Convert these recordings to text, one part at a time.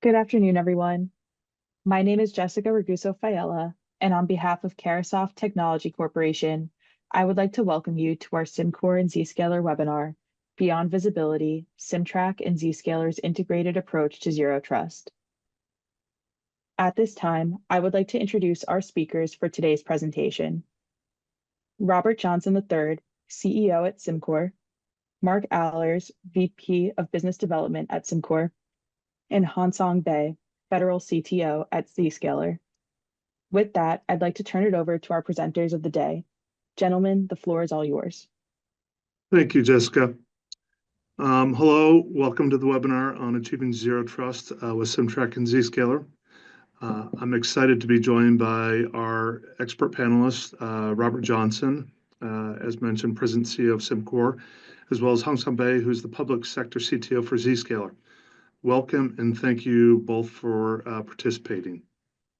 Good afternoon, everyone. My name is Jessica Raguso Fiella, and on behalf of Carasoft Technology Corporation, I would like to welcome you to our CimCor and Zscaler webinar, Beyond Visibility, CimTrak and Zscaler's Integrated Approach to Zero Trust. At this time, I would like to introduce our speakers for today's presentation. Robert Johnson III, CEO at CimCor, Mark Allers, VP of Business Development at CimCor, and Hansong Bae, Federal CTO at Zscaler. With that, I'd like to turn it over to our presenters of the day. Gentlemen, the floor is all yours. Thank you, Jessica. Hello, welcome to the webinar on Achieving Zero Trust with CimTrak and Zscaler. I'm excited to be joined by our expert panelist, Robert Johnson, as mentioned, President and CEO of CimCor, as well as Hansong Bae, who's the Public Sector CTO for Zscaler. Welcome, and thank you both for participating.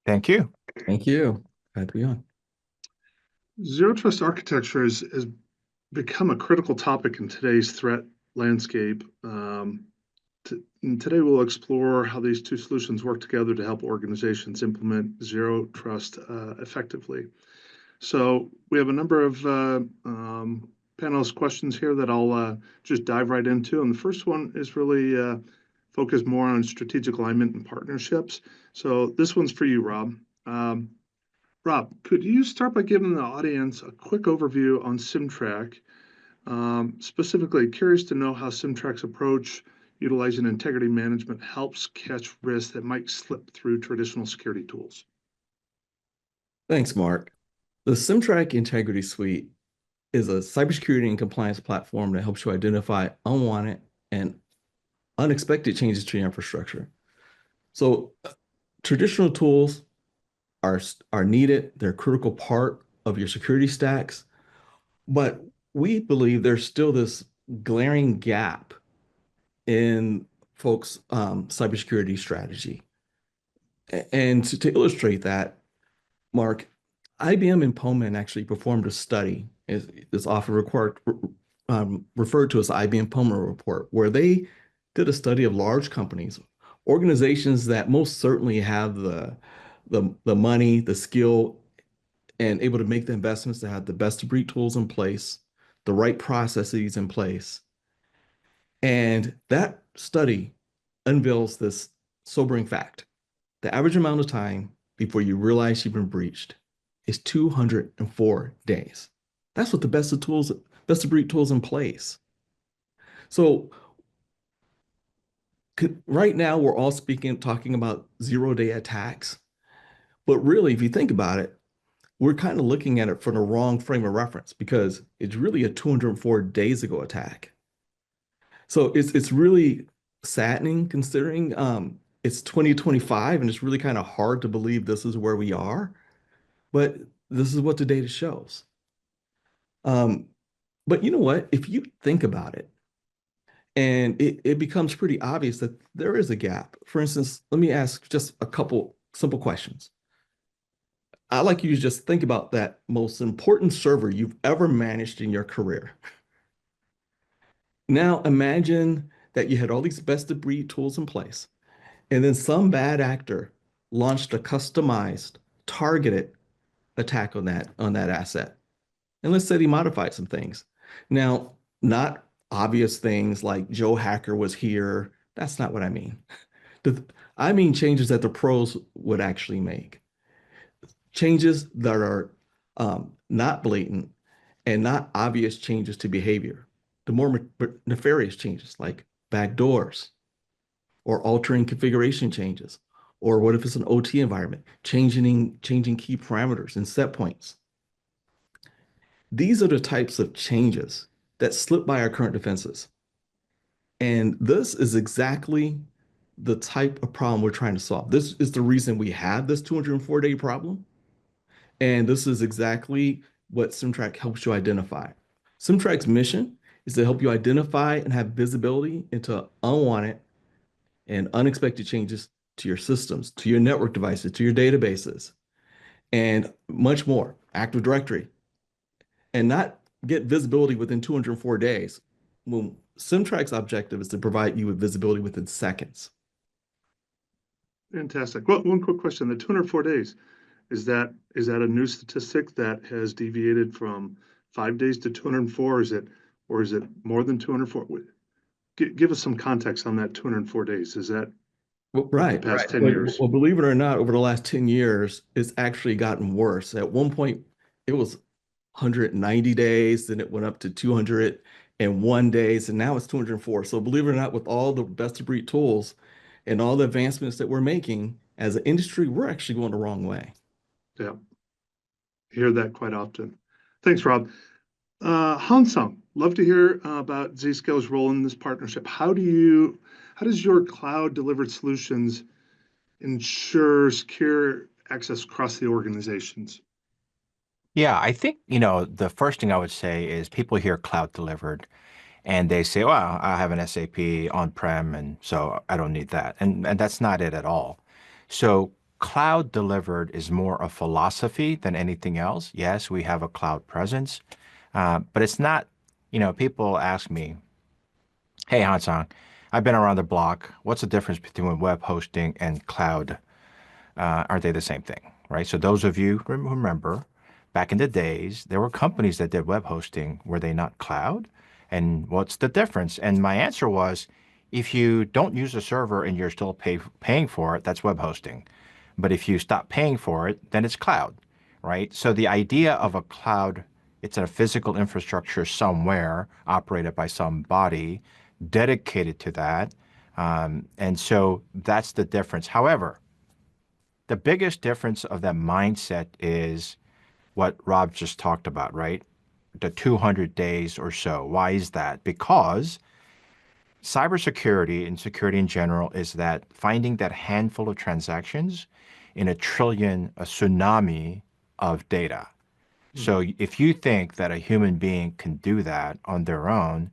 Thank you. Thank you. Glad to be on. Zero Trust architecture has become a critical topic in today's threat landscape. Today we'll explore how these two solutions work together to help organizations implement Zero Trust effectively. So we have a number of panelist questions here that I'll just dive right into. And the first one is really focused more on strategic alignment and partnerships. So this one's for you, Rob. Rob, could you start by giving the audience a quick overview on CimTrak? Specifically, curious to know how CimTrak's approach utilizing integrity management helps catch risks that might slip through traditional security tools. Thanks, Mark. The CimTrak Integrity Suite is a cybersecurity and compliance platform that helps you identify unwanted and unexpected changes to your infrastructure. So traditional tools are needed. They're a critical part of your security stacks. But we believe there's still this glaring gap in folks' cybersecurity strategy. And to illustrate that, Mark, IBM and Pullman actually performed a study, it's often referred to as the IBM Pullman report, where they did a study of large companies, organizations that most certainly have the money, the skill, and able to make the investments to have the best of breed tools in place, the right processes in place. And that study unveils this sobering fact. The average amount of time before you realize you've been breached is 204 days. That's with the best of breed tools in place. So right now we're all talking about zero-day attacks. But really, if you think about it, we're kind of looking at it from the wrong frame of reference because it's really a 204 days ago attack. So it's really saddening considering it's 2025 and it's really kind of hard to believe this is where we are. But this is what the data shows. But you know what? If you think about it, and it becomes pretty obvious that there is a gap. For instance, let me ask just a couple simple questions. I'd like you to just think about that most important server you've ever managed in your career. Now imagine that you had all these best of breed tools in place, and then some bad actor launched a customized, targeted attack on that asset. And let's say he modified some things. Now, not obvious things like Joe Hacker was here. That's not what I mean. I mean changes that the pros would actually make. Changes that are not blatant and not obvious changes to behavior. The more nefarious changes like backdoors or altering configuration changes, or what if it's an OT environment, changing key parameters and set points. These are the types of changes that slip by our current defenses. And this is exactly the type of problem we're trying to solve. This is the reason we have this 204-day problem. And this is exactly what CimTrak helps you identify. CimTrak's mission is to help you identify and have visibility into unwanted and unexpected changes to your systems, to your network devices, to your databases, and much more, Active Directory, and not get visibility within 204 days. Well, CimTrak's objective is to provide you with visibility within seconds. Fantastic. Well, one quick question, the 204 days, is that a new statistic that has deviated from 5 days to 204? Or is it more than 204? Give us some context on that 204 days. Is that Well, over the right, past right. 10 years? Well, believe it or not, over the last 10 years, it's actually gotten worse. At one point, it was 190 days, then it went up to 201 days, and now it's 204. So believe it or not, with all the best of breed tools and all the advancements that we're making as an industry, we're actually going the wrong way. Yeah, hear that quite often. Thanks, Rob. Hansung, love to hear about Zscaler's role in this partnership. How does your cloud delivered solutions ensure secure access across the organizations? Yeah, I think, the first thing I would say is people hear cloud delivered and they say, well, I have an SAP on-prem and so I don't need that. And that's not it at all. So cloud delivered is more a philosophy than anything else. Yes, we have a cloud presence, but it's not, people ask me, hey, Hansang, I've been around the block. What's the difference between web hosting and cloud? Aren't they the same thing, right? So those of you who remember, back in the days, there were companies that did web hosting. Were they not cloud? And what's the difference? And my answer was, if you don't use a server and you're still paying for it, that's web hosting. But if you stop paying for it, then it's cloud, right? So the idea of a cloud, it's a physical infrastructure somewhere operated by somebody dedicated to that. And so that's the difference. However, the biggest difference of that mindset is what Rob just talked about, right? The 200 days or so. Why is that? Because cybersecurity and security in general is that finding that handful of transactions in a trillion, a tsunami of data. So if you think that a human being can do that on their own,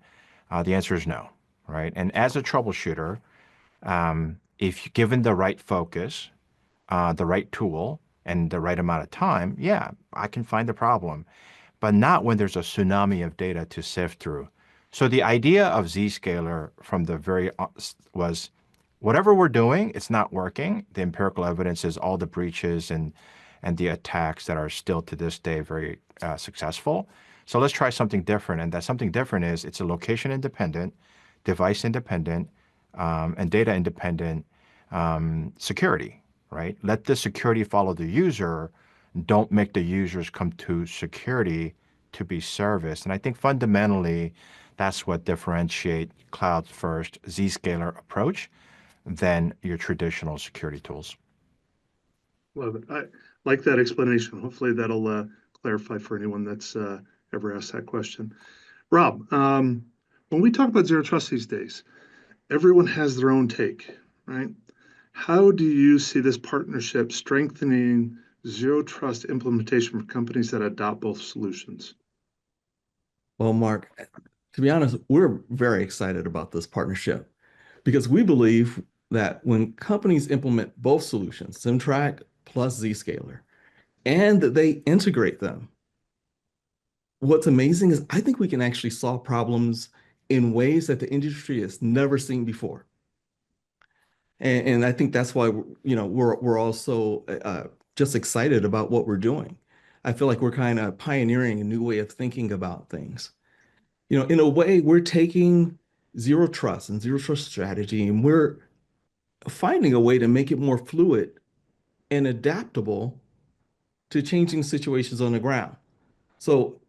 the answer is no, right? And as a troubleshooter, if given the right focus, the right tool and the right amount of time, yeah, I can find the problem, but not when there's a tsunami of data to sift through. So the idea of Zscaler from the was whatever we're doing, it's not working. The empirical evidence is all the breaches and the attacks that are still to this day very successful. So let's try something different. And that something different is it's a location independent, device independent, and data independent security, right? Let the security follow the user. Don't make the users come to security to be serviced. And I think fundamentally, that's what differentiate cloud first Zscaler approach than your traditional security tools. Love it. I like that explanation. Hopefully that'll clarify for anyone that's ever asked that question. Rob, when we talk about zero trust these days, everyone has their own take, right? How do you see this partnership strengthening zero trust implementation for companies that adopt both solutions? Well, Mark, to be honest, we're very excited about this partnership because we believe that when companies implement both solutions, CimTrak plus Zscaler, and that they integrate them, what's amazing is I think we can actually solve problems in ways that the industry has never seen before. And I think that's why we're also just excited about what we're doing. I feel like we're kind of pioneering a new way of thinking about things. In a way, we're taking zero trust and zero trust strategy, and we're finding a way to make it more fluid and adaptable to changing situations on the ground. So,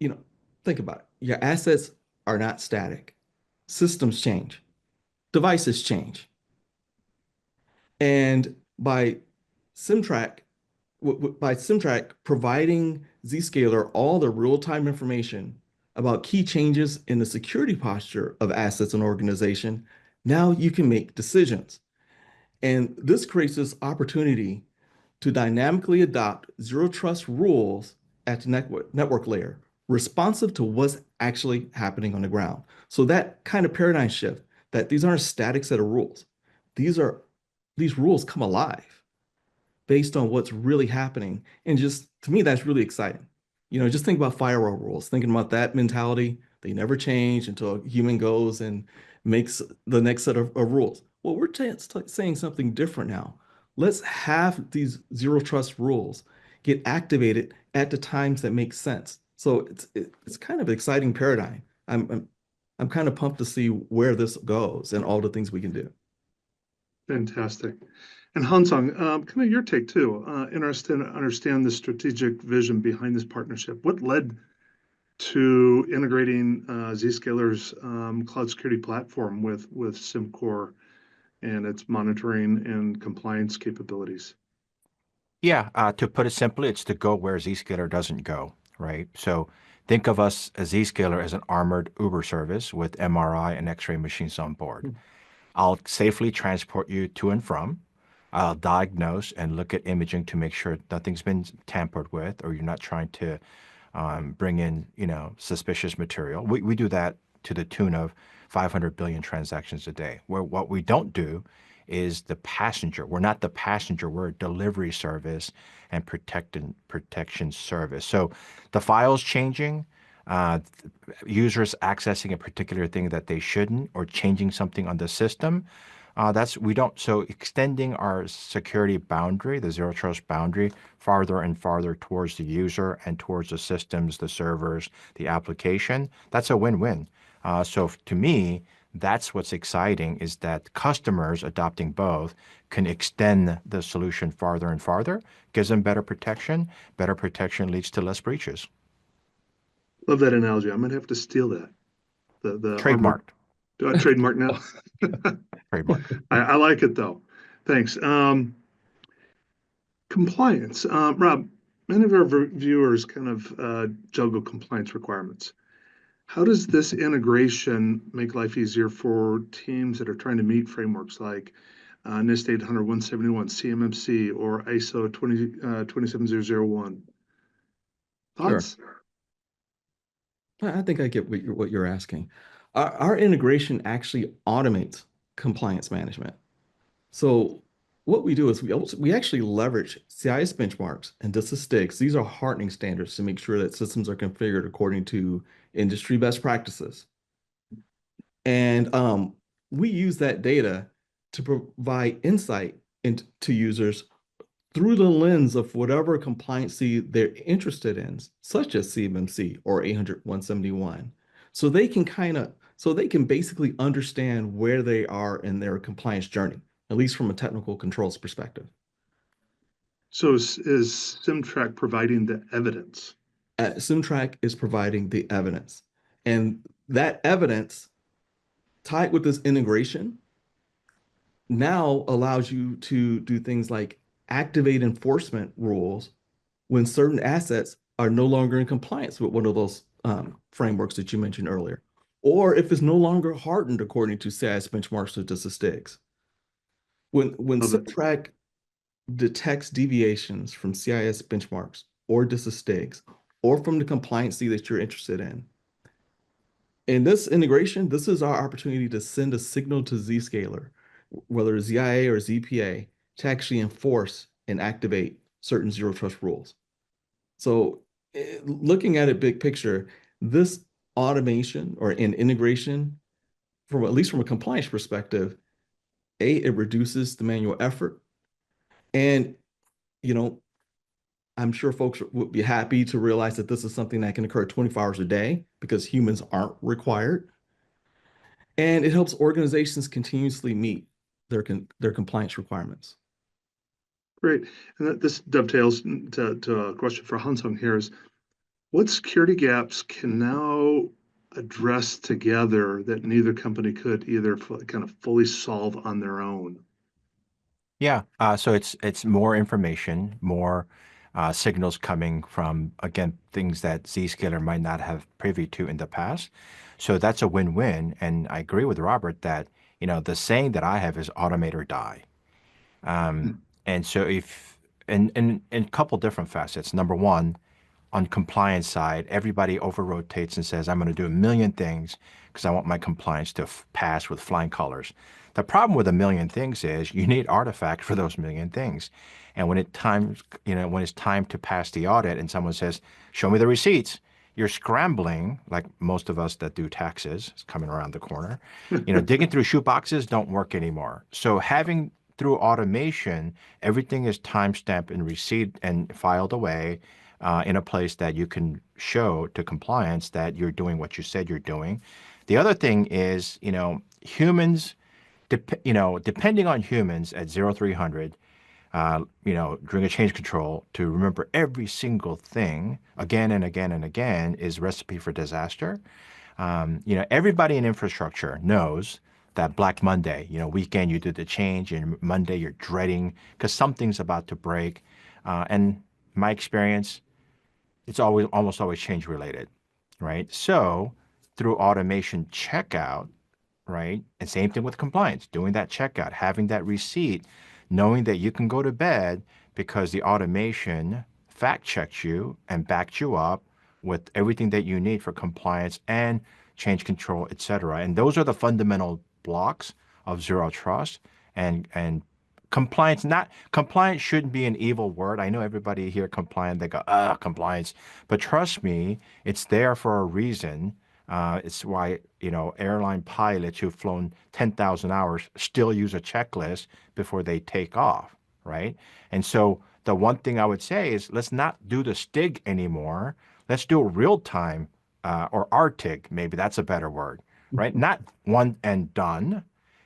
think about it. Your assets are not static. Systems change, devices change. And CimTrak, by CimTrak providing Zscaler all the real-time information about key changes in the security posture of assets and organization, now you can make decisions. And this creates this opportunity to dynamically adopt zero trust rules at the network layer, responsive to what's actually happening on the ground. So that kind of paradigm shift, that these aren't static set of rules. These rules come alive based on what's really happening. And just to me, that's really exciting. Just think about firewall rules, thinking about that mentality. They never change until a human goes and makes the next set of rules. Well, we're saying something different now. let's have these zero trust rules get activated at the times that make sense. So it's kind of an exciting paradigm. I'm kind of pumped to see where this goes and all the things we can do. Fantastic. And Hansung, kind of your take too. Interested to understand the strategic vision behind this partnership. What led to integrating Zscaler's cloud security platform with CimCor and its monitoring and compliance capabilities? Yeah, to put it simply, it's to go where Zscaler doesn't go, right? So think of us as Zscaler as an armored Uber service with MRI and X-ray machines on board. I'll safely transport you to and from. I'll diagnose and look at imaging to make sure nothing's been tampered with or you're not trying to bring in, suspicious material. We do that to the tune of 500 billion transactions a day. Where what we don't do is the passenger. We're not the passenger. We're a delivery service and protection service. So the files changing, uh, users accessing a particular thing that they shouldn't, or changing something on the system. That's we don't so extending our security boundary, the zero trust boundary, farther and farther towards the user and towards the systems, the servers, the application. That's a win-win. To me, that's what's exciting is that customers adopting both can extend the solution farther and farther, gives them better protection. Better protection leads to less breaches. Love that analogy. I'm gonna have to steal that. The armored Trademarked. trademark now. Trademark. I like it though. Thanks. Compliance. Rob, many of our viewers kind of juggle compliance requirements. How does this integration make life easier for teams that are trying to meet frameworks like NIST 800-171, CMMC, or ISO 27001? Sure. Thoughts? I think I get what you're asking. Our integration actually automates compliance management. So what we do is we actually leverage CIS benchmarks and DISA STIGs. These are hardening standards to make sure that systems are configured according to industry best practices. And we use that data to provide insight into users through the lens of whatever compliancy they're interested in, such as CMMC or 800-171. So they can basically understand where they are in their compliance journey, at least from a technical controls perspective. So is CimTrak providing the evidence? CimTrak is providing the evidence. And that evidence tied with this integration now allows you to do things like activate enforcement rules when certain assets are no longer in compliance with one of those frameworks that you mentioned earlier, or if it's no longer hardened according to CIS benchmarks or DISA STIGs. When Love it. CimTrak detects deviations from CIS benchmarks or DISA STIGs, or from the compliancy that you're interested in this integration, this is our opportunity to send a signal to Zscaler, whether it's ZIA or ZPA, to actually enforce and activate certain zero trust rules. So looking at it big picture, this automation or an integration, from at least from a compliance perspective, it reduces the manual effort. And, you know, I'm sure folks would be happy to realize that this is something that can occur 24 hours a day because humans aren't required. And it helps organizations continuously meet their compliance requirements. Great. And this dovetails to a question for Hansung here is, what security gaps can now address together that neither company could either kind of fully solve on their own? Yeah, so it's more information, more signals coming from, again, things that Zscaler might not have privy to in the past. So that's a win-win. And I agree with Robert that, the saying that I have is automate or die. Hmm. And so in a couple different facets. Number one, on compliance side, everybody over rotates and says, I'm going to do a million things because I want my compliance to pass with flying colors. The problem with a million things is you need artifacts for those million things. And when when it's time to pass the audit and someone says, show me the receipts, you're scrambling, like most of us that do taxes, it's coming around the corner. Digging through shoe boxes don't work anymore. So having through automation, everything is timestamped and received and filed away in a place that you can show to compliance that you're doing what you said you're doing. The other thing is, humans, depending on humans at 0300, during a change control, to remember every single thing again and again and again is recipe for disaster. Everybody in infrastructure knows that Black Monday, weekend you do the change, and Monday you're dreading because something's about to break. And my experience, it's almost always change related, right? So through automation checkout, right? And same thing with compliance, doing that checkout, having that receipt, knowing that you can go to bed because the automation fact checks you and backs you up with everything that you need for compliance and change control, et cetera. And those are the fundamental blocks of zero trust and compliance. Not compliance shouldn't be an evil word. I know everybody here compliant, they go, compliance. But trust me, it's there for a reason. It's why, airline pilots who've flown 10,000 hours still use a checklist before they take off, right? And so the one thing I would say is let's not do the STIG anymore. Let's do a real time or RTIG, maybe that's a better word, right? Not one and done,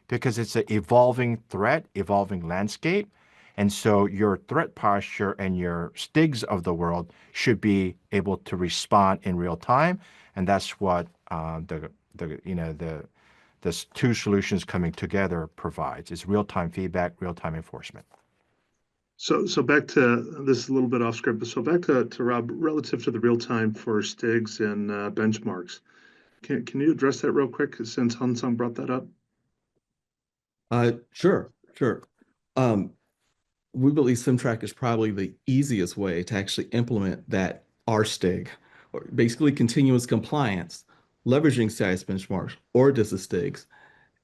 because it's an evolving threat, evolving landscape. And so your threat posture and your STIGs of the world should be able to respond in real time. And that's what the two solutions coming together provides is real-time feedback, real-time enforcement. So back to this is a little bit off script, but so back to Rob, relative to the real time for STIGs and benchmarks. Can you address that real quick since Hansung brought that up? Sure. We believe CimTrak is probably the easiest way to actually implement that RSTIG, or basically continuous compliance, leveraging CIS benchmarks or DISA STIGs,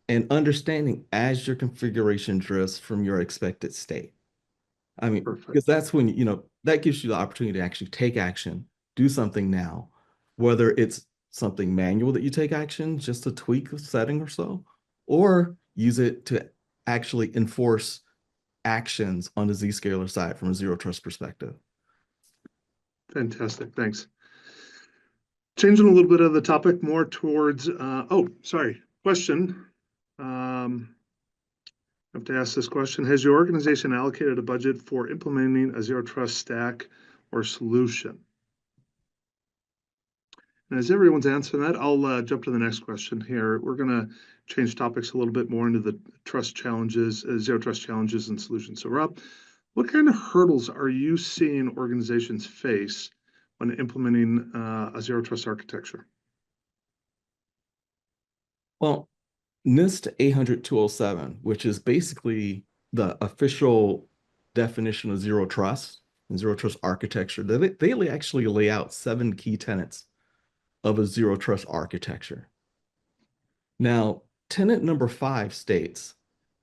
and understanding as your configuration drifts from your expected state. I mean, Perfect. because that's when, that gives you the opportunity to actually take action, do something now, whether it's something manual that you take action, just to tweak a setting or so, or use it to actually enforce actions on the Zscaler side from a zero trust perspective. Fantastic, thanks. Changing a little bit of the topic more towards, question. I have to ask this question. Has your organization allocated a budget for implementing a zero trust stack or solution? And as everyone's answering that, I'll jump to the next question here. We're going to change topics a little bit more into the trust challenges, zero trust challenges and solutions. So Rob, what kind of hurdles are you seeing organizations face when implementing a zero trust architecture? Well, NIST 800-207, which is basically the official definition of zero trust and zero trust architecture, they actually lay out 7 key tenets of a zero trust architecture. Now, tenet number 5 states,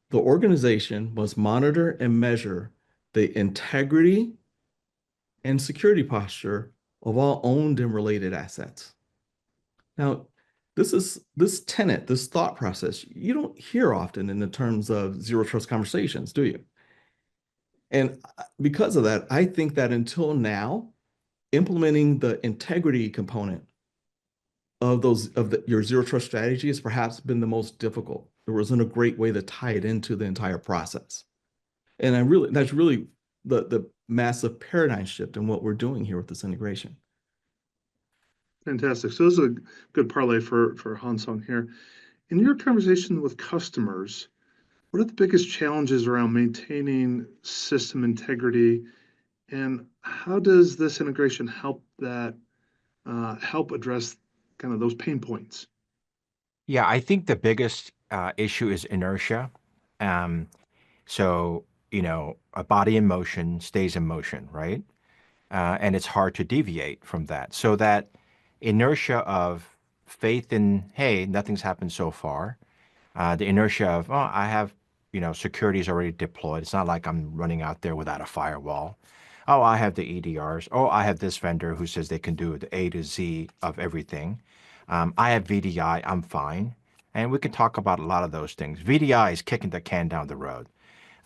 the organization must monitor and measure the integrity and security posture of all owned and related assets. Now, this tenet, this thought process, you don't hear often in the terms of zero trust conversations, do you? And because of that, I think that until now, implementing the integrity component of your zero trust strategy has perhaps been the most difficult. There wasn't a great way to tie it into the entire process. And that's really the massive paradigm shift in what we're doing here with this integration. Fantastic. So this is a good parlay for Hansung here. In your conversation with customers, what are the biggest challenges around maintaining system integrity, and how does this integration help address kind of those pain points? Yeah, I think the biggest issue is inertia. So, a body in motion stays in motion, right? And it's hard to deviate from that. So that inertia of faith in, hey, nothing's happened so far. The inertia of, oh, I have, security is already deployed. It's not like I'm running out there without a firewall. Oh, I have the EDRs. Oh, I have this vendor who says they can do the A to Z of everything. I have VDI. I'm fine. And we can talk about a lot of those things. VDI is kicking the can down the road.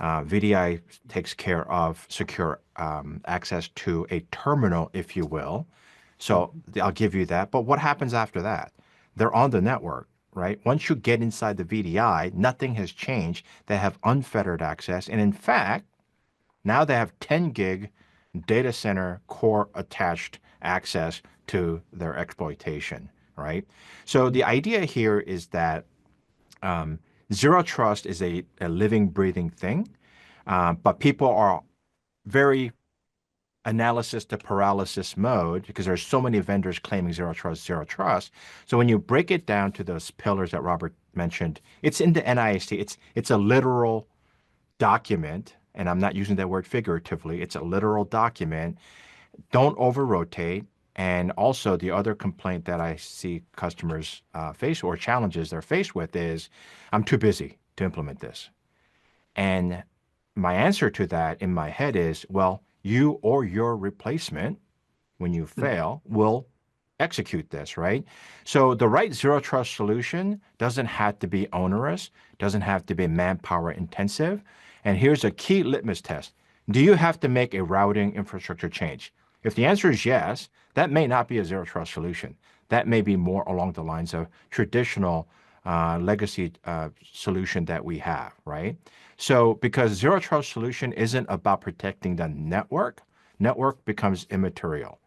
VDI takes care of secure access to a terminal, if you will. So I'll give you that. But what happens after that? They're on the network, right? Once you get inside the VDI, nothing has changed. They have unfettered access. And in fact, now they have 10 gig data center core attached access to their exploitation, right? So the idea here is that zero trust is a living, breathing thing, but people are very analysis to paralysis mode because there's so many vendors claiming zero trust, zero trust. So when you break it down to those pillars that Robert mentioned, it's in the NIST. It's a literal document, and I'm not using that word figuratively. It's a literal document. Don't over rotate. And also the other complaint that I see customers face or challenges they're faced with is, I'm too busy to implement this. And my answer to that in my head is, well, you or your replacement, when you fail, will execute this, right? So the right zero trust solution doesn't have to be onerous, doesn't have to be manpower intensive. And here's a key litmus test. Do you have to make a routing infrastructure change? If the answer is yes, that may not be a zero trust solution. That may be more along the lines of traditional legacy solution that we have, right? So because zero trust solution isn't about protecting the network becomes immaterial.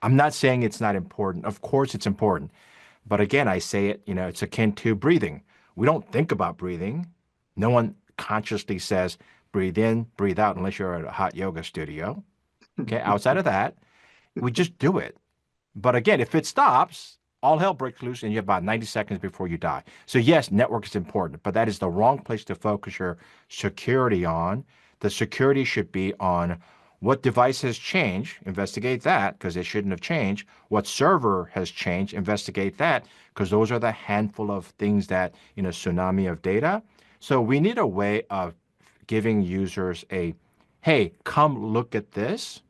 I'm not saying it's not important. Of course it's important. But again, I say it, it's akin to breathing. We don't think about breathing. No one consciously says, breathe in, breathe out, unless you're at a hot yoga studio. Okay. Outside of that, we just do it. But again, if it stops, all hell breaks loose and you have about 90 seconds before you die. So yes, network is important, but that is the wrong place to focus your security on. The security should be on what device has changed, investigate that because it shouldn't have changed. What server has changed, investigate that because those are the handful of things that in a tsunami of data. So we need a way of giving users a, hey, come look at this.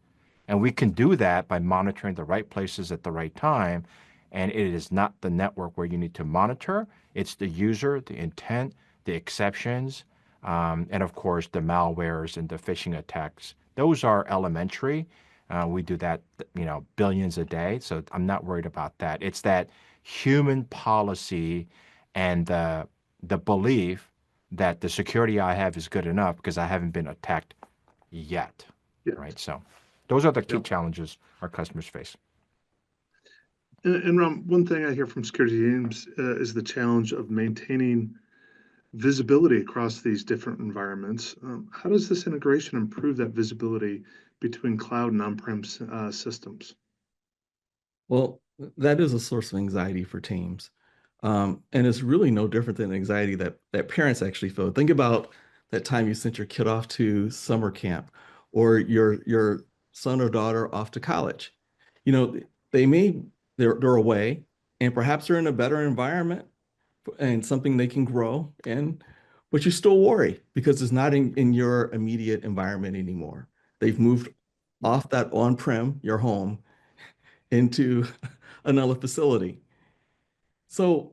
And we can do that by monitoring the right places at the right time. And it is not the network where you need to monitor. It's the user, the intent, the exceptions, and of course, the malwares and the phishing attacks. Those are elementary. We do that, billions a day. So I'm not worried about that. It's that human policy and the belief that the security I have is good enough because I haven't been attacked yet, right? So those are the key challenges our customers face. And Ram, one thing I hear from security teams is the challenge of maintaining visibility across these different environments. How does this integration improve that visibility between cloud and on-prem systems? Well, that is a source of anxiety for teams. And it's really no different than anxiety that parents actually feel. Think about that time you sent your kid off to summer camp or your son or daughter off to college. They're away and perhaps they're in a better environment and something they can grow in, but you still worry because it's not in your immediate environment anymore. They've moved off that on-prem, your home, into another facility. So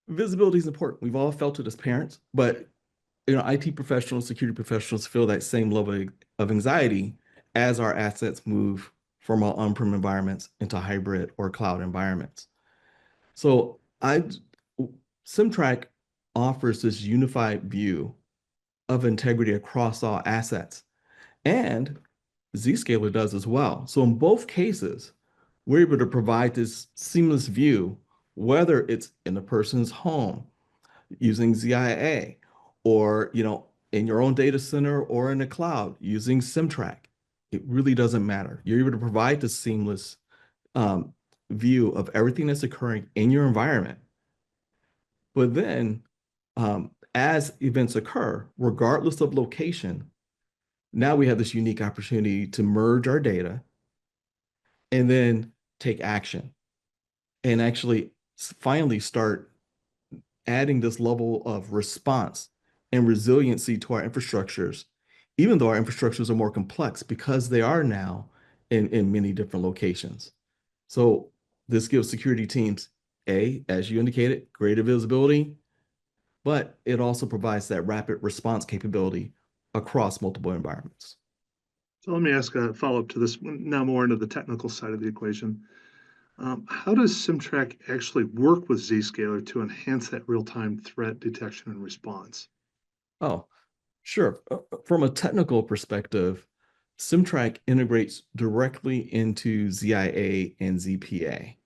visibility is important. We've all felt it as parents, but IT professionals, security professionals feel that same level of anxiety as our assets move from our on-prem environments into hybrid or cloud environments. So CimTrak offers this unified view of integrity across all assets, and Zscaler does as well. So in both cases, we're able to provide this seamless view, whether it's in a person's home using ZIA or, in your own data center or in the cloud using CimTrak. It really doesn't matter. You're able to provide the seamless view of everything that's occurring in your environment. But then as events occur, regardless of location, now we have this unique opportunity to merge our data and then take action and actually finally start adding this level of response and resiliency to our infrastructures, even though our infrastructures are more complex because they are now in many different locations. So this gives security teams, as you indicated, greater visibility, but it also provides that rapid response capability across multiple environments. So let me ask a follow-up to this, now more into the technical side of the equation. How does CimTrak actually work with Zscaler to enhance that real-time threat detection and response? Oh, sure. From a technical perspective, CimTrak integrates directly into ZIA and ZPA.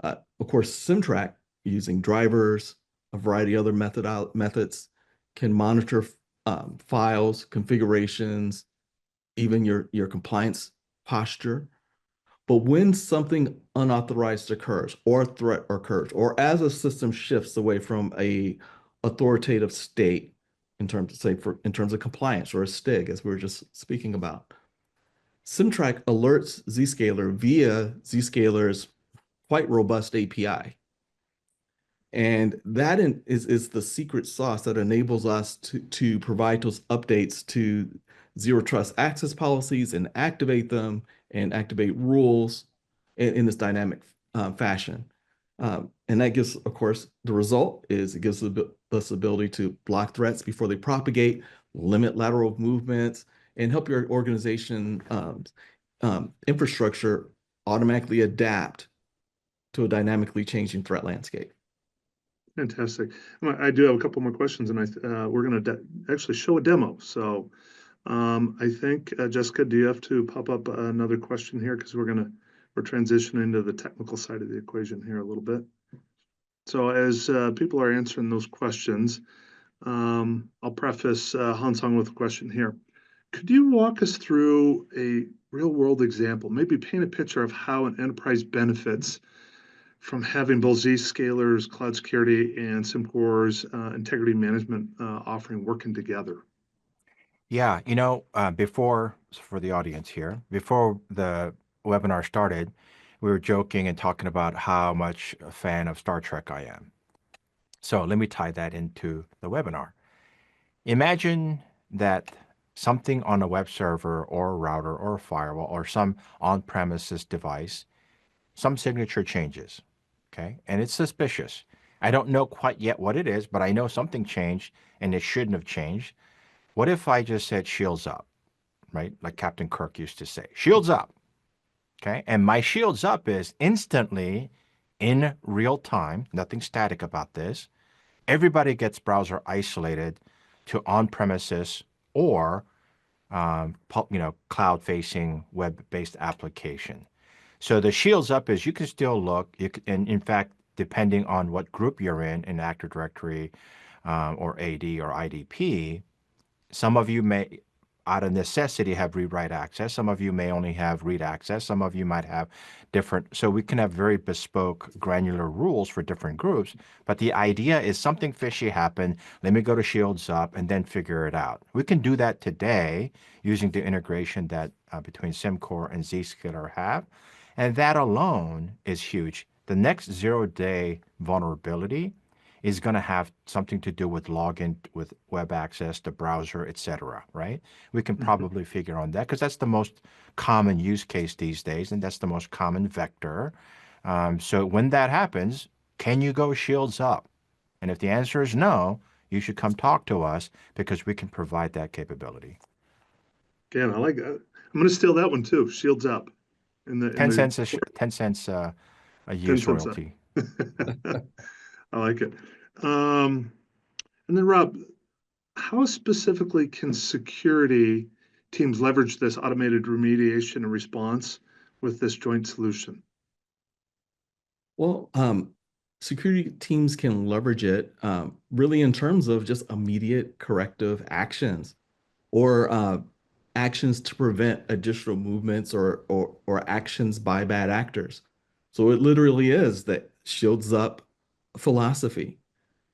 Of course, CimTrak, using drivers, a variety of other methods, can monitor files, configurations, even your compliance posture. But when something unauthorized occurs, or a threat occurs, or as a system shifts away from a authoritative state, in terms of, say, in terms of compliance or a STIG, as we were just speaking about, CimTrak alerts Zscaler via Zscaler's quite robust API. And that is the secret sauce that enables us to provide those updates to zero trust access policies and activate them and activate rules in this dynamic fashion. And that gives, of course, the result is it gives us the ability to block threats before they propagate, limit lateral movements, and help your organization infrastructure automatically adapt to a dynamically changing threat landscape. Fantastic. I do have a couple more questions, and we're going to actually show a demo. So I think, Jessica, do you have to pop up another question here? Because we're transitioning to the technical side of the equation here a little bit. So as people are answering those questions, I'll preface Hansong with a question here. Could you walk us through a real-world example, maybe paint a picture of how an enterprise benefits from having both Zscaler's cloud security and Cimcor's integrity management offering working together? Yeah, before, for the audience here, before the webinar started, we were joking and talking about how much a fan of Star Trek I am. So let me tie that into the webinar. Imagine that something on a web server or a router or a firewall or some on-premises device, some signature changes, okay? And it's suspicious. I don't know quite yet what it is, but I know something changed and it shouldn't have changed. What if I just said shields up, right? Like Captain Kirk used to say, shields up, okay? And my shields up is instantly in real time, nothing static about this. Everybody gets browser isolated to on-premises or cloud-facing web-based application. So the shields up is you can still look, and in fact, depending on what group you're in Active Directory or AD or IDP, some of you may, out of necessity, have read-write access. Some of you may only have read access. Some of you might have different. So we can have very bespoke, granular rules for different groups. But the idea is something fishy happened. Let me go to Shields Up and then figure it out. We can do that today using the integration that between Cimcor and Zscaler have. And that alone is huge. The next zero-day vulnerability is going to have something to do with login, with web access, the browser, etc. Right? We can probably figure on that because that's the most common use case these days, and that's the most common vector. So when that happens, can you go shields up? And if the answer is no, you should come talk to us because we can provide that capability. Again, I like that. I'm going to steal that one too. Shields up. 10 cents a use royalty. I like it. And then Rob, how specifically can security teams leverage this automated remediation and response with this joint solution? Well, security teams can leverage it really in terms of just immediate corrective actions or actions to prevent additional movements or actions by bad actors. So it literally is that shields up philosophy.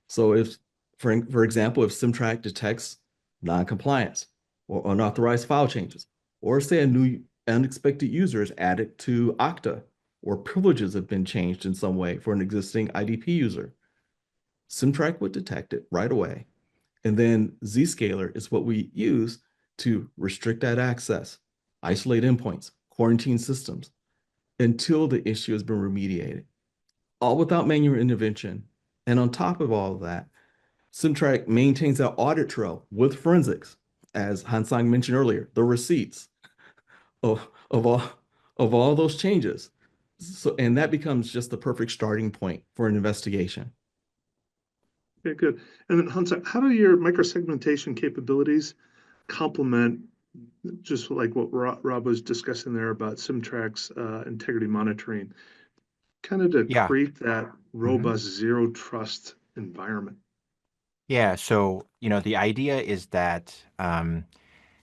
So if, for example, if CimTrak detects non-compliance or unauthorized file changes, or say a new unexpected user is added to Okta, or privileges have been changed in some way for an existing IDP user, CimTrak would detect it right away. And then Zscaler is what we use to restrict that access, isolate endpoints, quarantine systems until the issue has been remediated, all without manual intervention. And on top of all of that, CimTrak maintains an audit trail with forensics as Hansang mentioned earlier, the receipts of all those changes. So, and that becomes just the perfect starting point for an investigation. Okay, good. And then Hansa, how do your micro-segmentation capabilities complement just like what Rob was discussing there about CimTrak's integrity monitoring, kind of to Yeah. create that robust zero trust environment? Yeah. So, the idea is that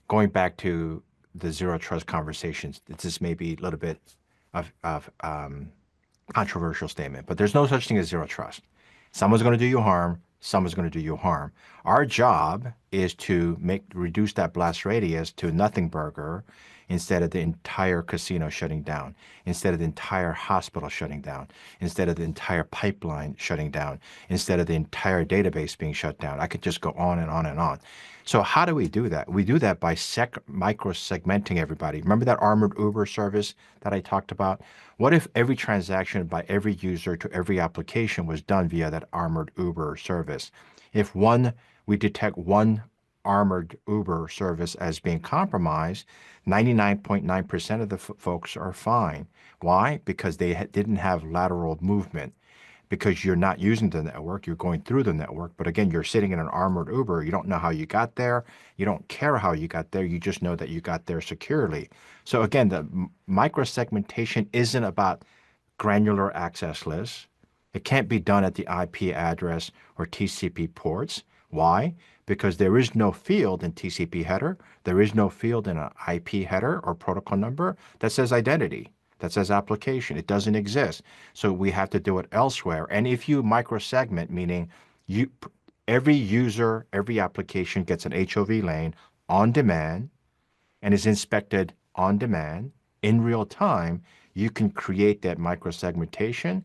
going back to the zero trust conversations, this may be a little bit of controversial statement, but there's no such thing as zero trust. Someone's going to do you harm. Someone's going to do you harm. Our job is to reduce that blast radius to nothing burger instead of the entire casino shutting down, instead of the entire hospital shutting down, instead of the entire pipeline shutting down, instead of the entire database being shut down. I could just go on and on and on. So how do we do that? We do that by micro-segmenting everybody. Remember that armored Uber service that I talked about? What if every transaction by every user to every application was done via that armored Uber service? If we detect one armored Uber service as being compromised, 99.9% of the folks are fine. Why? Because they didn't have lateral movement. Because you're not using the network, you're going through the network. But again, you're sitting in an armored Uber. You don't know how you got there. You don't care how you got there. You just know that you got there securely. So again, the micro-segmentation isn't about granular access lists. It can't be done at the IP address or TCP ports. Why? Because there is no field in TCP header. There is no field in an IP header or protocol number that says identity, that says application. It doesn't exist. So we have to do it elsewhere. And if you microsegment, meaning every user, every application gets an HOV lane on demand and is inspected on demand in real time, you can create that microsegmentation.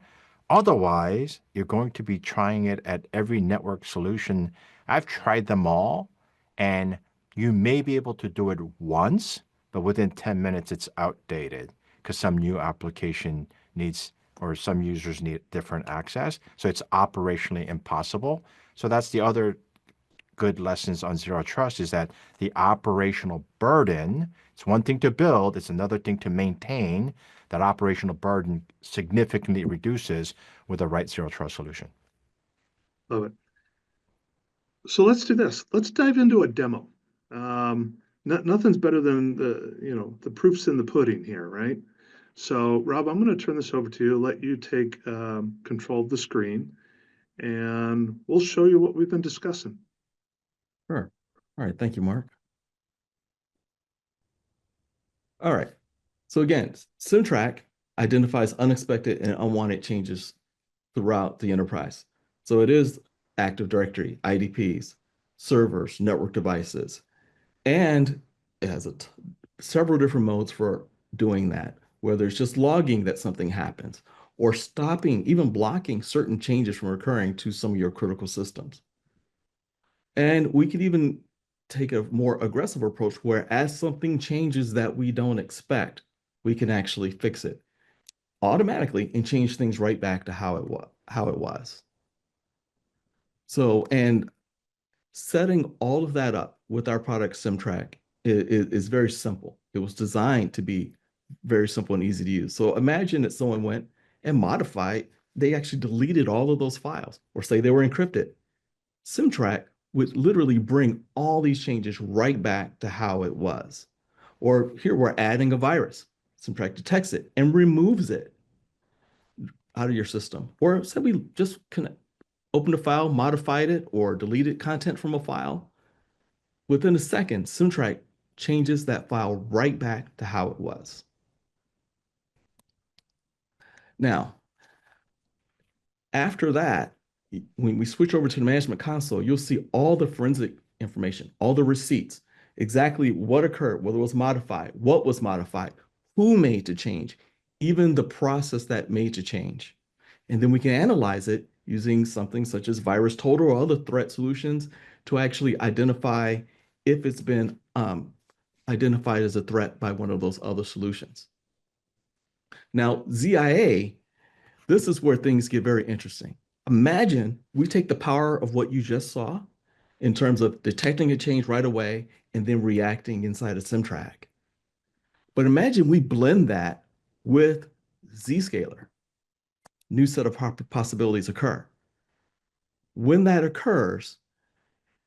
Otherwise, you're going to be trying it at every network solution. I've tried them all, and you may be able to do it once, but within 10 minutes, it's outdated because some new application needs or some users need different access. So it's operationally impossible. So that's the other good lessons on zero trust is that the operational burden, it's one thing to build, it's another thing to maintain. That operational burden significantly reduces with the right zero trust solution. Love it. So let's do this. Let's dive into a demo. Nothing's better than the proof's in the pudding here, right? So Rob, I'm going to turn this over to you, let you take control of the screen, and we'll show you what we've been discussing. Sure. All right. Thank you, Mark. All right. So again, CimTrak identifies unexpected and unwanted changes throughout the enterprise. So it is Active Directory, IDPs, servers, network devices, and it has several different modes for doing that, whether it's just logging that something happens or stopping, even blocking certain changes from occurring to some of your critical systems. And we could even take a more aggressive approach where as something changes that we don't expect, we can actually fix it automatically and change things right back to how it was. So, and setting all of that up with our product CimTrak is very simple. It was designed to be very simple and easy to use. So imagine that someone went and modified, they actually deleted all of those files or say they were encrypted. CimTrak would literally bring all these changes right back to how it was. Or here we're adding a virus. CimTrak detects it and removes it out of your system. Or say we just opened a file, modified it, or deleted content from a file. Within a second, CimTrak changes that file right back to how it was. Now, after that, when we switch over to the management console, you'll see all the forensic information, all the receipts, exactly what occurred, whether it was modified, what was modified, who made the change, even the process that made the change. And then we can analyze it using something such as VirusTotal or other threat solutions to actually identify if it's been identified as a threat by one of those other solutions. Now, ZIA, this is where things get very interesting. Imagine we take the power of what you just saw in terms of detecting a change right away and then reacting inside of CimTrak. But imagine we blend that with Zscaler. New set of possibilities occur. When that occurs,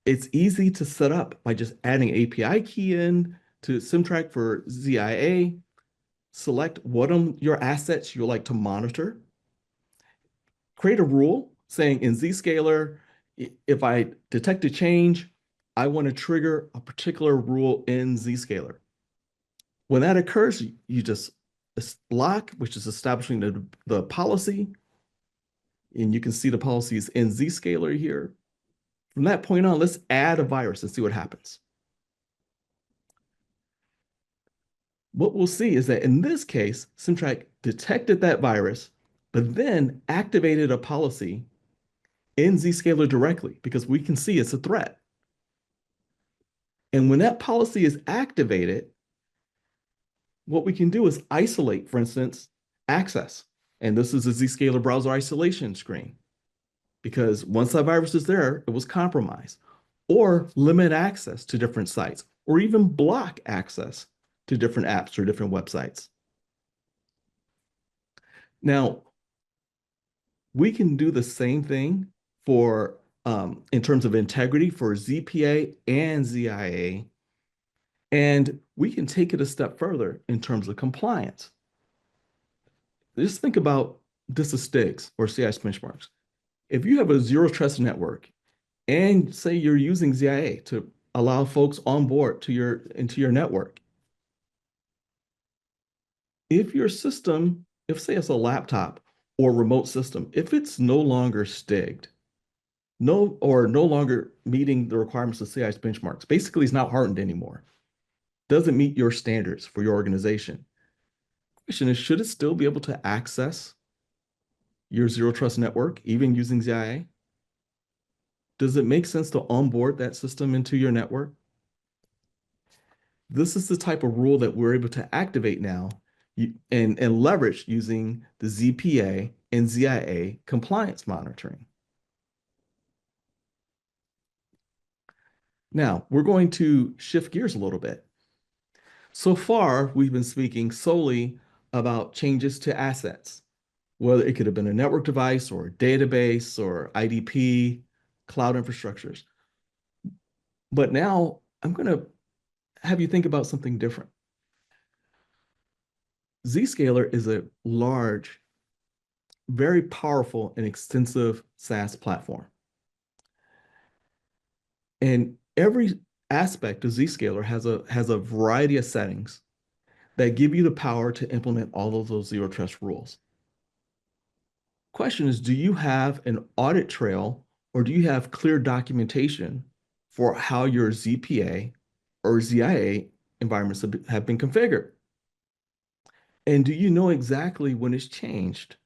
it's easy to set up by just adding API key in to CimTrak for ZIA, select what your assets you like to monitor, create a rule saying in Zscaler, if I detect a change, I want to trigger a particular rule in Zscaler. When that occurs, you just lock, which is establishing the policy, and you can see the policies in Zscaler here. From that point on, let's add a virus and see what happens. What we'll see is that in this case, CimTrak detected that virus, but then activated a policy in Zscaler directly because we can see it's a threat. And when that policy is activated, what we can do is isolate, for instance, access. And this is a Zscaler browser isolation screen because once that virus is there, it was compromised. Or limit access to different sites, or even block access to different apps or different websites. Now, we can do the same thing for in terms of integrity for ZPA and ZIA, and we can take it a step further in terms of compliance. Just think about DISA STIGs or CIS benchmarks. If you have a zero trust network and say you're using ZIA to allow folks on board into your network, if your system, if say it's a laptop or remote system, if it's no longer stigged, no longer meeting the requirements of CIS benchmarks, basically it's not hardened anymore, doesn't meet your standards for your organization. Question is, should it still be able to access your zero trust network, even using ZIA? Does it make sense to onboard that system into your network? This is the type of rule that we're able to activate now and leverage using the ZPA and ZIA compliance monitoring. Now, we're going to shift gears a little bit. So far, we've been speaking solely about changes to assets, whether it could have been a network device or a database or IDP, cloud infrastructures. But now I'm going to have you think about something different. Zscaler is a large, very powerful and extensive SaaS platform. And every aspect of Zscaler has a variety of settings that give you the power to implement all of those zero trust rules. Question is, do you have an audit trail or do you have clear documentation for how your ZPA or ZIA environments have been configured? And do you know exactly when it's changed?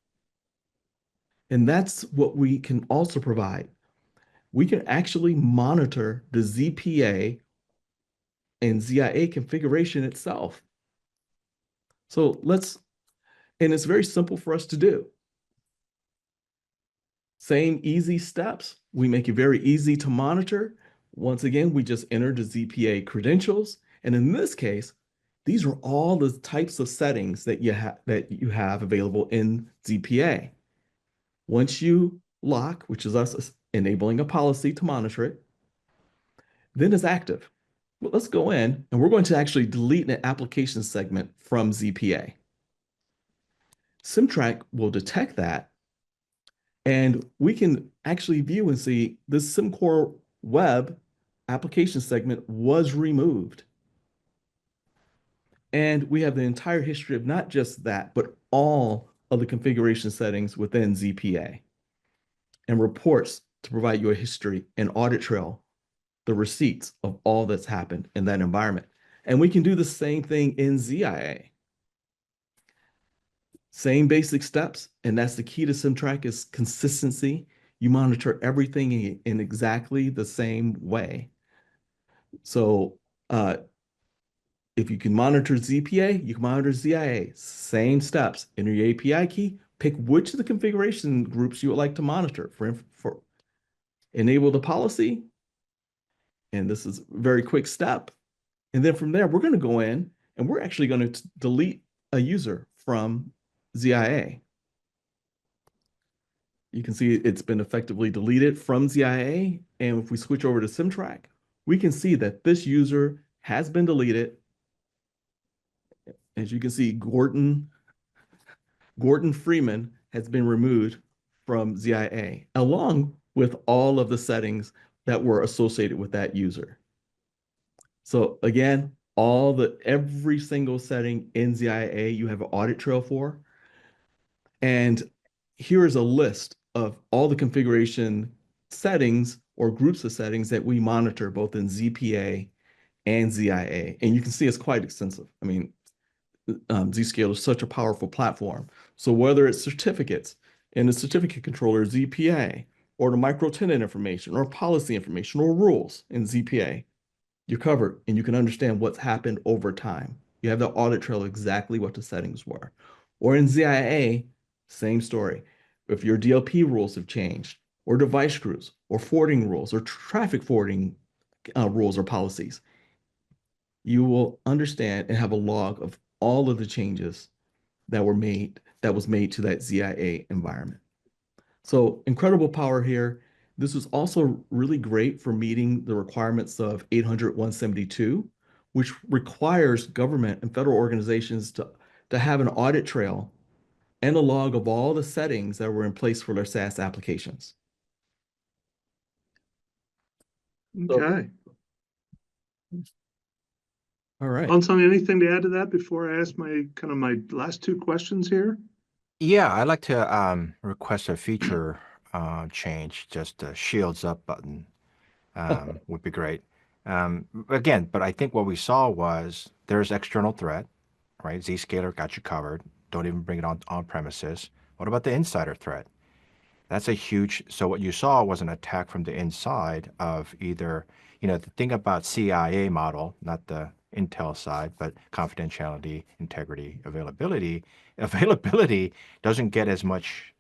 And that's what we can also provide. We can actually monitor the ZPA and ZIA configuration itself. So and it's very simple for us to do. Same easy steps. We make it very easy to monitor. Once again, we just enter the ZPA credentials. And in this case, these are all the types of settings that you have available in ZPA. Once you lock, which is us enabling a policy to monitor it, then it's active. Well, let's go in and we're going to actually delete an application segment from ZPA. CimTrak will detect that, and we can actually view and see this Cimcor web application segment was removed. And we have the entire history of not just that, but all of the configuration settings within ZPA and reports to provide you a history and audit trail, the receipts of all that's happened in that environment. And we can do the same thing in ZIA. Same basic steps, and that's the key to CimTrak is consistency. You monitor everything in exactly the same way. So if you can monitor ZPA, you can monitor ZIA. Same steps. Enter your API key, pick which of the configuration groups you would like to monitor. For enable the policy, And this is a very quick step. And then from there, we're going to go in and we're actually going to delete a user from ZIA. You can see it's been effectively deleted from ZIA. And if we switch over to CimTrak, we can see that this user has been deleted. As you can see, Gordon Freeman has been removed from ZIA, along with all of the settings that were associated with that user. So again, every single setting in ZIA you have an audit trail for. And here is a list of all the configuration settings or groups of settings that we monitor both in ZPA and ZIA. And you can see it's quite extensive. I mean, Zscaler is such a powerful platform. So whether it's certificates in the certificate controller, ZPA, or the micro-tenant information, or policy information, or rules in ZPA, you're covered and you can understand what's happened over time. You have the audit trail exactly what the settings were. Or in ZIA, same story. If your DLP rules have changed, or device groups, or forwarding rules, or traffic forwarding rules or policies, you will understand and have a log of all of the changes that was made to that ZIA environment. So incredible power here. This is also really great for meeting the requirements of 800-172, which requires government and federal organizations to have an audit trail and a log of all the settings that were in place for their SaaS applications. Okay. All right. Anselm, anything to add to that before I ask my last two questions here? Yeah, I'd like to request a feature change. Just a shields up button would be great. Again, but I think what we saw was there's external threat, right? Zscaler got you covered. Don't even bring it on premises. What about the insider threat? That's a huge, so what you saw was an attack from the inside of either, the thing about CIA model, not the Intel side, but confidentiality, integrity, availability. Availability doesn't get as much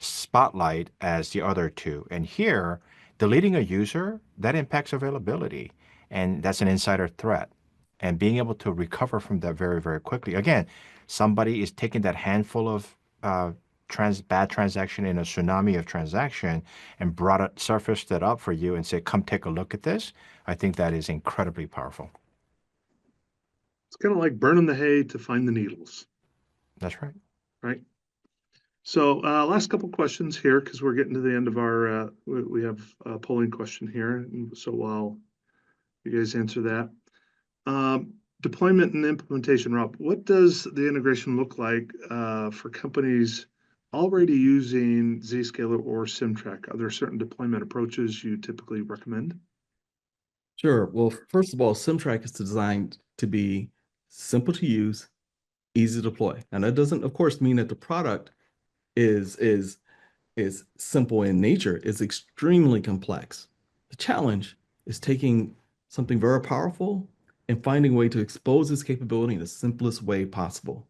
spotlight as the other two. And here, deleting a user, that impacts availability. And that's an insider threat. And being able to recover from that very, very quickly. Again, somebody is taking that handful of bad transaction in a tsunami of transaction and surfaced it up for you and say, come take a look at this. I think that is incredibly powerful. It's kind of like burning the hay to find the needles. That's right. Right. So last couple questions here, because we're getting to the end of our, we have a polling question here. And so while you guys answer that. Deployment and implementation, Rob, what does the integration look like for companies already using Zscaler or CimTrak? Are there certain deployment approaches you typically recommend? Sure. Well, first of all, CimTrak is designed to be simple to use, easy to deploy. And that doesn't, of course, mean that the product is simple in nature. It's extremely complex. The challenge is taking something very powerful and finding a way to expose its capability in the simplest way possible.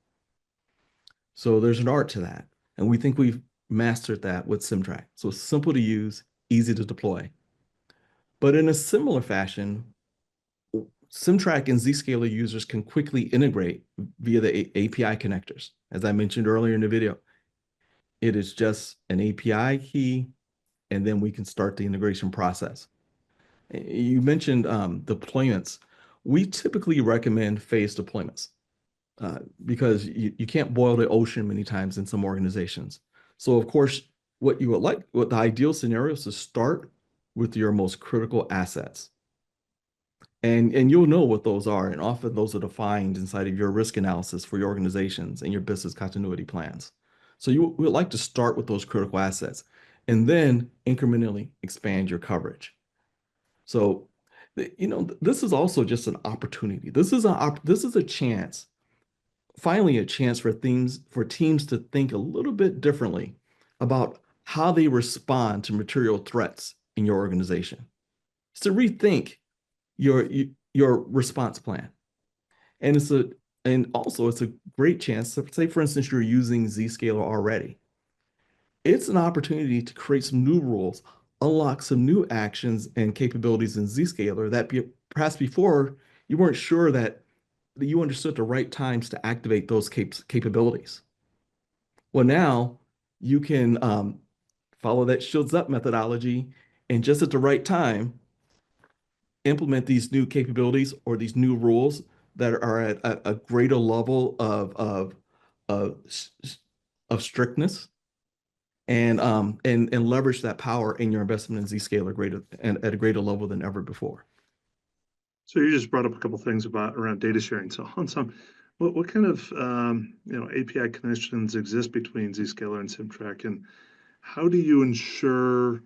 So there's an art to that. And we think we've mastered that with CimTrak. So it's simple to use, easy to deploy. But in a similar fashion, CimTrak and Zscaler users can quickly integrate via the API connectors. As I mentioned earlier in the video, it is just an API key, and then we can start the integration process. You mentioned deployments. We typically recommend phased deployments because you can't boil the ocean many times in some organizations. So of course, what the ideal scenario is to start with your most critical assets. And you'll know what those are. And often those are defined inside of your risk analysis for your organizations and your business continuity plans. So you would like to start with those critical assets and then incrementally expand your coverage. So, this is also just an opportunity. This is a chance, finally a chance for teams to think a little bit differently about how they respond to material threats in your organization. It's to rethink your response plan. And also it's a great chance to say, for instance, you're using Zscaler already. It's an opportunity to create some new rules unlock some new actions and capabilities in Zscaler that perhaps before you weren't sure that you understood the right times to activate those capabilities. Well, now you can follow that shields up methodology and just at the right time implement these new capabilities or these new rules that are at a greater level of, of strictness and leverage that power in your investment in Zscaler greater and at a greater level than ever before. So you just brought up a couple of things about around data sharing. So Hansang, what kind of API connections exist between Zscaler and CimTrak, and how do you ensure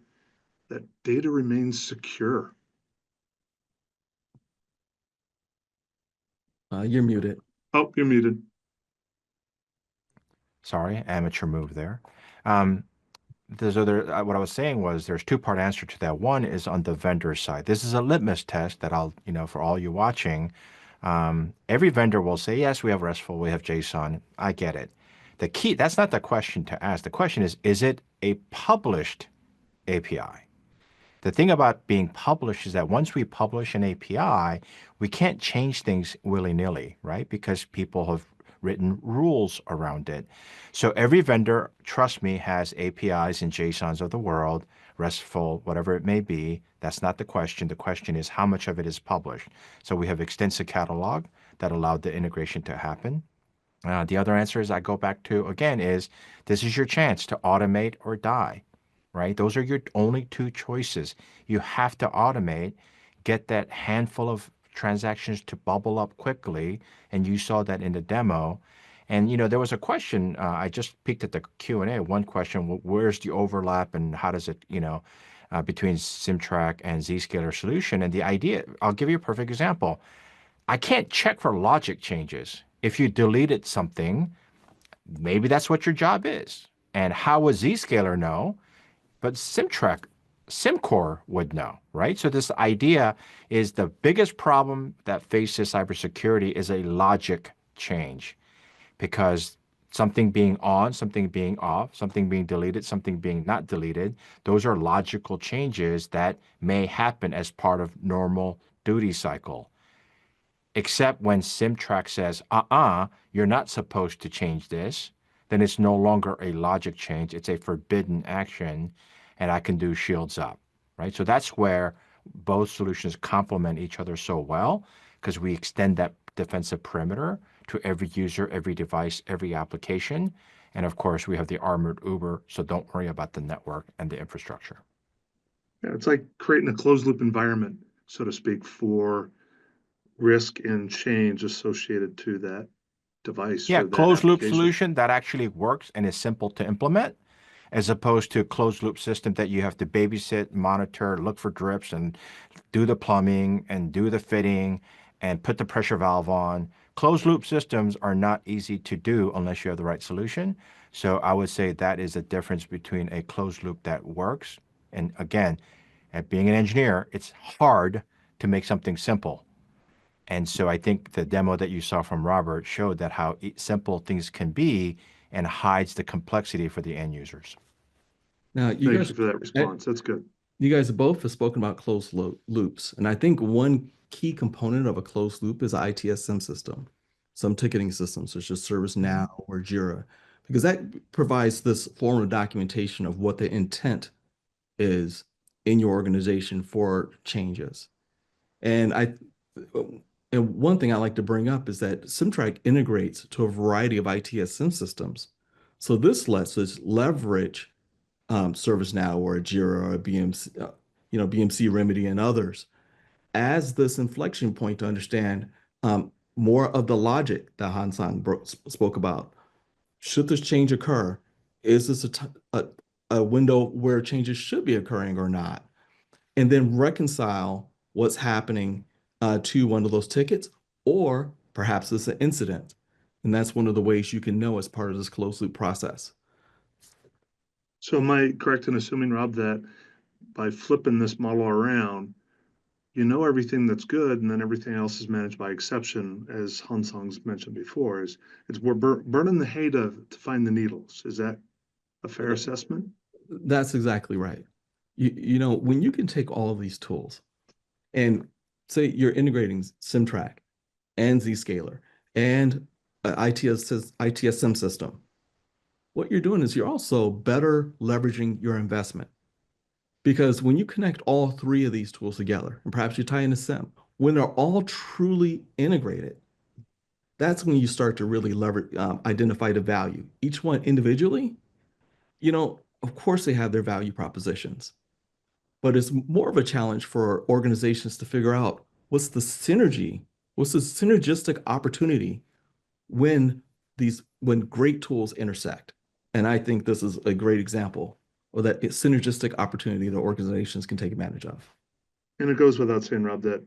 that data remains secure? You're muted. Oh, you're muted. Sorry, amateur move there. What I was saying was there's two-part answer to that. One is on the vendor side. This is a litmus test that for all you watching, every vendor will say, yes, we have RESTful, we have JSON. I get it. The key, that's not the question to ask. The question is it a published API? The thing about being published is that once we publish an API, we can't change things willy-nilly, right? Because people have written rules around it. So every vendor, trust me, has APIs and JSONs of the world, RESTful, whatever it may be. That's not the question. The question is how much of it is published. So we have extensive catalog that allowed the integration to happen. The other answer is I go back to, again, is this is your chance to automate or die, right? Those are your only two choices. You have to automate, get that handful of transactions to bubble up quickly. And you saw that in the demo. And, there was a question, I just peeked at the Q&A, one question, where's the overlap and how does it, between CimTrak and Zscaler solution? And the idea, I'll give you a perfect example. I can't check for logic changes. If you deleted something, maybe that's what your job is. And how would Zscaler know? But CimTrak, Cimcor would know, right? So this idea is the biggest problem that faces cybersecurity is a logic change because something being on, something being off, something being deleted, something being not deleted, those are logical changes that may happen as part of normal duty cycle. Except when CimTrak says, you're not supposed to change this, then it's no longer a logic change. It's a forbidden action, and I can do shields up, right? So that's where both solutions complement each other so well because we extend that defensive perimeter to every user, every device, every application. And of course, we have the armored Uber, so don't worry about the network and the infrastructure. Yeah, it's like creating a closed loop environment, so to speak, for risk and change associated to that device Yeah, or that closed loop application. solution that actually works and is simple to implement, as opposed to a closed loop system that you have to babysit, monitor, look for drips, and do the plumbing and do the fitting and put the pressure valve on. Closed loop systems are not easy to do unless you have the right solution. So I would say that is the difference between a closed loop that works. And again, at being an engineer, it's hard to make something simple. And so I think the demo that you saw from Robert showed that how simple things can be and hides the complexity for the end users. Now, Thank you for that response. That's good. you guys both have spoken about closed loops. And I think one key component of a closed loop is an ITSM system, some ticketing systems such as ServiceNow or Jira, because that provides this form of documentation of what the intent is in your organization for changes. And one thing I like to bring up is that CimTrak integrates to a variety of ITSM systems. So this lets us leverage ServiceNow or a Jira or a BMC, BMC Remedy and others as this inflection point to understand more of the logic that Hansang spoke about. Should this change occur? Is this a window where changes should be occurring or not? And then reconcile what's happening to one of those tickets, or perhaps it's an incident. And that's one of the ways you can know as part of this closed loop process. So am I correct in assuming, Rob, that by flipping this model around, you know everything that's good, and then everything else is managed by exception, as Hansang's mentioned before, is we're burning the hay to find the needles. Is that a fair assessment? That's exactly right. When you can take all of these tools and say you're integrating CimTrak and Zscaler and ITSM system, what you're doing is you're also better leveraging your investment. Because when you connect all three of these tools together, and perhaps you tie in a SIM, when they're all truly integrated, that's when you start to really identify the value. Each one individually, of course they have their value propositions, but it's more of a challenge for organizations to figure out what's the synergy, what's the synergistic opportunity when great tools intersect. And I think this is a great example of that synergistic opportunity that organizations can take advantage of. And it goes without saying, Rob, that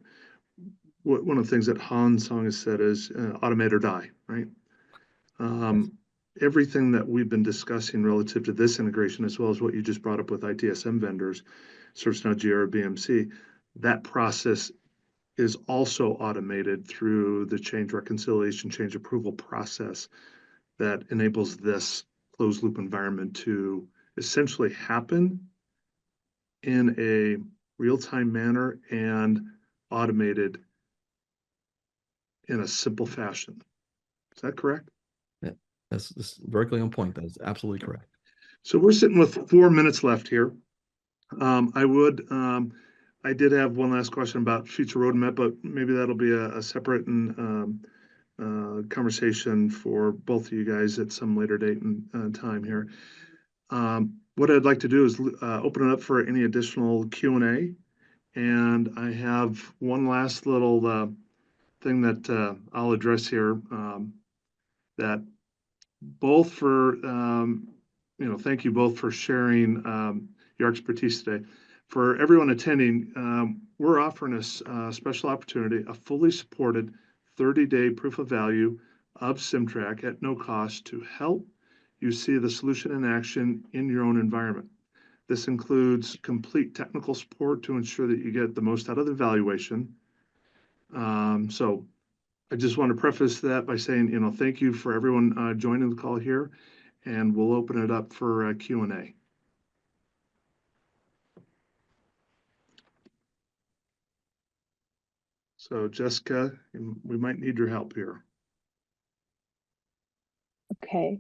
one of the things that Han Song has said is automate or die, right? Everything that we've been discussing relative to this integration, as well as what you just brought up with ITSM vendors, ServiceNow, Jira, BMC, that process is also automated through the change reconciliation, change approval process that enables this closed loop environment to essentially happen in a real-time manner and automated in a simple fashion. Is that correct? Yeah, that's directly on point. That is absolutely correct. So we're sitting with 4 minutes left here. I did have one last question about future roadmap, but maybe that'll be a separate conversation for both of you guys at some later date and time here. What I'd like to do is open it up for any additional Q&A. And I have one last little thing that I'll address here that both for, thank you both for sharing your expertise today. For everyone attending, we're offering a special opportunity, a fully supported 30-day proof of value of CimTrak at no cost to help you see the solution in action in your own environment. This includes complete technical support to ensure that you get the most out of the evaluation. So I just want to preface that by saying, thank you for everyone joining the call here, and we'll open it up for Q&A. So Jessica, we might need your help here. Okay.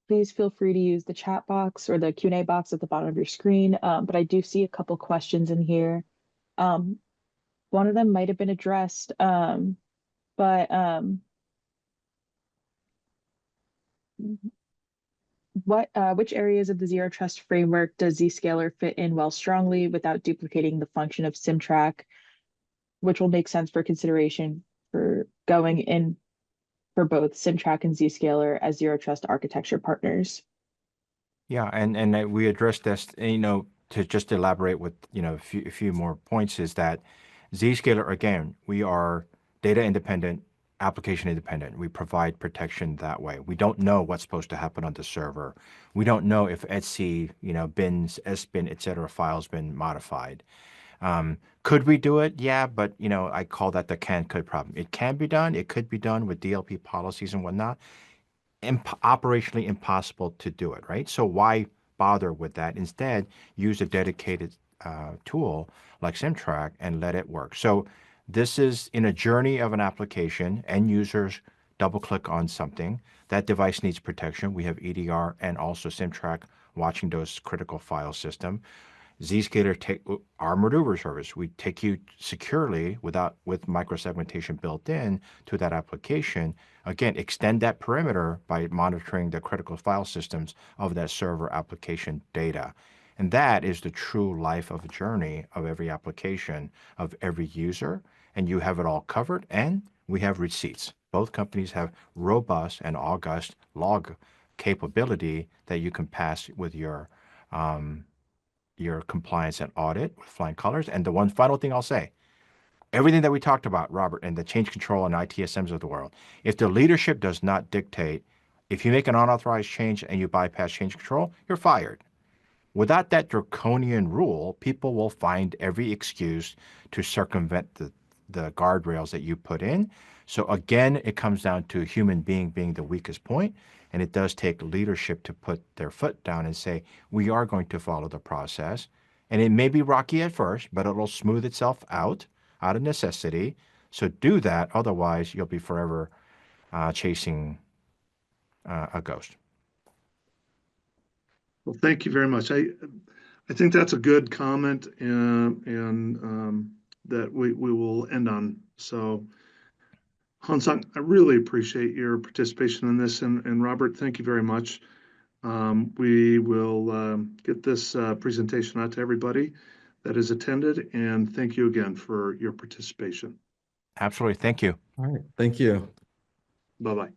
Please feel free to use the chat box or the Q&A box at the bottom of your screen. But I do see a couple questions in here. One of them might have been addressed, which areas of the Zero Trust framework does Zscaler fit in well strongly without duplicating the function of CimTrak, which will make sense for consideration for going in for both CimTrak and Zscaler as Zero Trust architecture partners? Yeah, and we addressed this, to just elaborate with, a few more points is that Zscaler, again, we are data independent, application independent. We provide protection that way. We don't know what's supposed to happen on the server. We don't know if etc, bins, sbin, etc. files been modified. Could we do it? Yeah, but I call that the can-could problem. It can be done. It could be done with DLP policies and whatnot. Operationally impossible to do it, right? So why bother with that? Instead, use a dedicated tool like CimTrak and let it work. So this is in a journey of an application. End users double click on something. That device needs protection. We have EDR and also CimTrak watching those critical file system. Zscaler take our maneuver service. We take you securely with micro-segmentation built in to that application. Again, extend that perimeter by monitoring the critical file systems of that server application data. And that is the true life of a journey of every application of every user. And you have it all covered. And we have receipts. Both companies have robust and august log capability that you can pass with your compliance and audit with flying colors. And the one final thing I'll say, everything that we talked about, Robert, and the change control and ITSMs of the world, if the leadership does not dictate, if you make an unauthorized change and you bypass change control, you're fired. Without that draconian rule, people will find every excuse to circumvent the guardrails that you put in. So again, it comes down to a human being the weakest point, and it does take leadership to put their foot down and say, we are going to follow the process. And it may be rocky at first, but it'll smooth itself out of necessity. So do that. Otherwise, you'll be forever chasing a ghost. Well, thank you very much. I think that's a good comment, and that we will end on. So, Hansung, I really appreciate your participation in this, and Robert, thank you very much. We will get this presentation out to everybody that has attended, and thank you again for your participation. Absolutely. Thank you. All right. Thank you. Bye-bye.